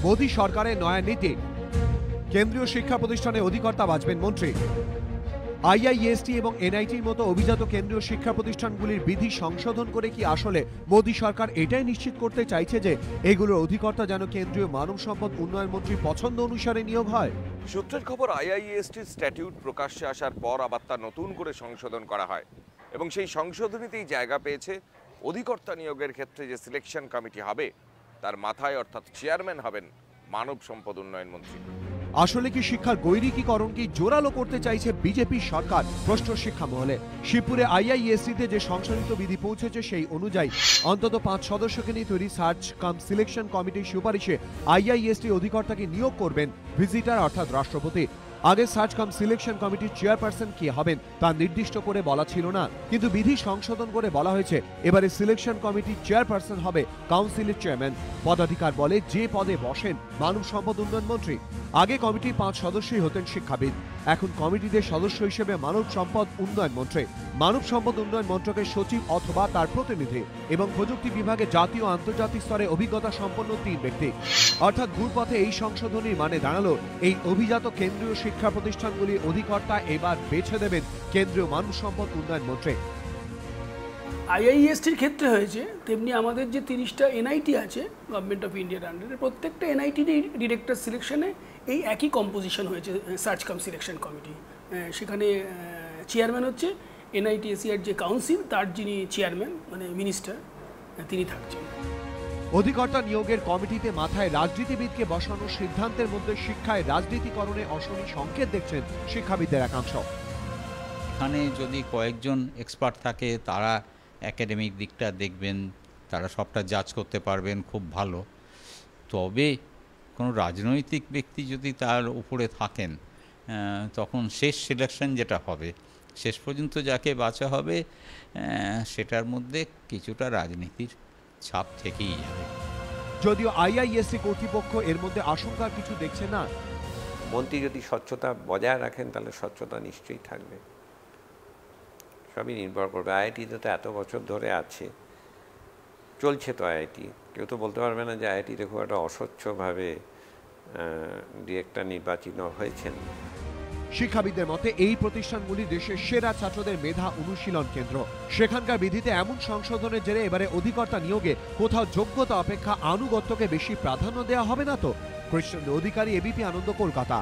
মোদী সরকারের নয়া নীতি, কেন্দ্রীয় শিক্ষা প্রতিষ্ঠানে অধিকর্তা বাঁচবেন মন্ত্রী। আইআইএসটি এবং এনআইটির মতো অভিজাত কেন্দ্রীয় শিক্ষা প্রতিষ্ঠানগুলির বিধি সংশোধন করে কি আসলে মোদী সরকার এটাই নিশ্চিত করতে চাইছে যে এগুলোর অধিকর্তা যেন কেন্দ্রীয় মানব সম্পদ উন্নয়ন মন্ত্রীর পছন্দ অনুসারে নিয়োগ হয়? সূত্রের খবর, আইআইএসটির স্ট্যাটিউট প্রকাশ্যে আসার পর আবার তা নতুন করে সংশোধন করা হয় এবং সেই সংশোধনীতেই জায়গা পেয়েছে অধিকর্তা নিয়োগের ক্ষেত্রে যে সিলেকশন কমিটি হবে তার মাথায় অর্থাৎ চেয়ারম্যান হবেন মানব সম্পদ উন্নয়ন মন্ত্রী। আসলে কি শিক্ষার গৈরিকীকরণ কি জোরালো করতে চাইছে বিজেপি সরকার? প্রশ্ন শিক্ষা মহলে। শিবপুরে আইআইএসটিতে যে সংশোধিত বিধি পৌঁছেছে সেই অনুযায়ী অন্তত 5 সদস্যকে নিয়ে তৈরি সার্চ কাম সিলেকশন কমিটির সুপারিশে আইআইএসটি অধিকর্তাকে নিয়োগ করবেন ভিজিটার অর্থাৎ রাষ্ট্রপতি। আগে সার্চ কাম সিলেকশন কমিটির চেয়ারপারসন কে হবেন তা নির্দিষ্ট করে বলা ছিল না, কিন্তু বিধি সংশোধন করে বলা হয়েছে এবারে সিলেকশন কমিটির চেয়ারপারসন হবে কাউন্সিলের চেয়ারম্যান। পদাধিকার বলে যে পদে বসেন মানব সম্পদ উন্নয়ন মন্ত্রী। আগে কমিটির 5 সদস্যই হতেন শিক্ষাবিদ, এখন কমিটিতে সদস্য হিসেবে মানব সম্পদ উন্নয়ন মন্ত্রী। মানব সম্পদ উন্নয়ন মন্ত্রকের সচিব অথবা তার প্রতিনিধি এবং প্রযুক্তি বিভাগে জাতীয় ও আন্তর্জাতিক স্তরে অভিজ্ঞতা সম্পন্ন 3 ব্যক্তি। অর্থাৎ ঘুরপথে এই সংশোধনীর মানে দাঁড়ালো এই অভিজাত কেন্দ্রীয় শিক্ষা প্রতিষ্ঠানগুলির অধিকর্তা এবার বেছে দেবেন কেন্দ্রীয় মানব সম্পদ উন্নয়ন মন্ত্রী। আইআইএসটির ক্ষেত্রে হয়েছে তেমনি আমাদের যে 30টা এনআইটি আছে গভর্নমেন্ট অফ ইন্ডিয়ার আন্ডারে, প্রত্যেকটা এনআইটির ডিরেক্টর সিলেকশনে এই একই কম্পোজিশন হয়েছে সার্চ কাম সিলেকশন কমিটি। সেখানে চেয়ারম্যান হচ্ছে এনআইটি এশিয়ার যে কাউন্সিল তার যিনি চেয়ারম্যান মানে মিনিস্টার তিনি থাকছেন। অধিকর্তা নিয়োগের কমিটিতে মাথায় রাজনীতিবিদকে বসানোর সিদ্ধান্তের মধ্যে শিক্ষায় রাজনীতিকরণে অশনি সংকেত দেখছেন শিক্ষাবিদদের একাংশ। এখানে যদি কয়েকজন এক্সপার্ট থাকে তারা একাডেমিক দিকটা দেখবেন, তারা সবটা জাজ করতে পারবেন খুব ভালো। তবে কোনো রাজনৈতিক ব্যক্তি যদি তার উপরে থাকেন তখন শেষ সিলেকশন যেটা হবে, শেষ পর্যন্ত যাকে বাছা হবে সেটার মধ্যে কিছুটা রাজনীতির ছাপ থেকেই যাবে। যদিও আইআইএসসি কর্তৃপক্ষ এর মধ্যে আশঙ্কার কিছু দেখছে না। মন্ত্রী যদি স্বচ্ছতা বজায় রাখেন তাহলে স্বচ্ছতা নিশ্চয়ই থাকবে, সবই নির্ভর করবে। আইআইটিতে তো এত বছর ধরে আছে, চলছে তো আইআইটি, কেউ তো বলতে পারবে না যে আইআইটিতে খুব একটা অস্বচ্ছভাবে ডিরেক্টর নির্বাচিত হয়েছেন। শিক্ষাবিদদের মতে এই প্রতিষ্ঠানগুলি দেশের সেরা ছাত্রদের মেধা অনুশীলন কেন্দ্র। সেখানকার বিধিতে এমন সংশোধনের জেরে এবারে অধিকর্তা নিয়োগে কোথাও যোগ্যতা অপেক্ষা আনুগত্যকে বেশি প্রাধান্য দেওয়া হবে না তো? কৃষ্ণ অধিকারী, এবিপি আনন্দ, কলকাতা।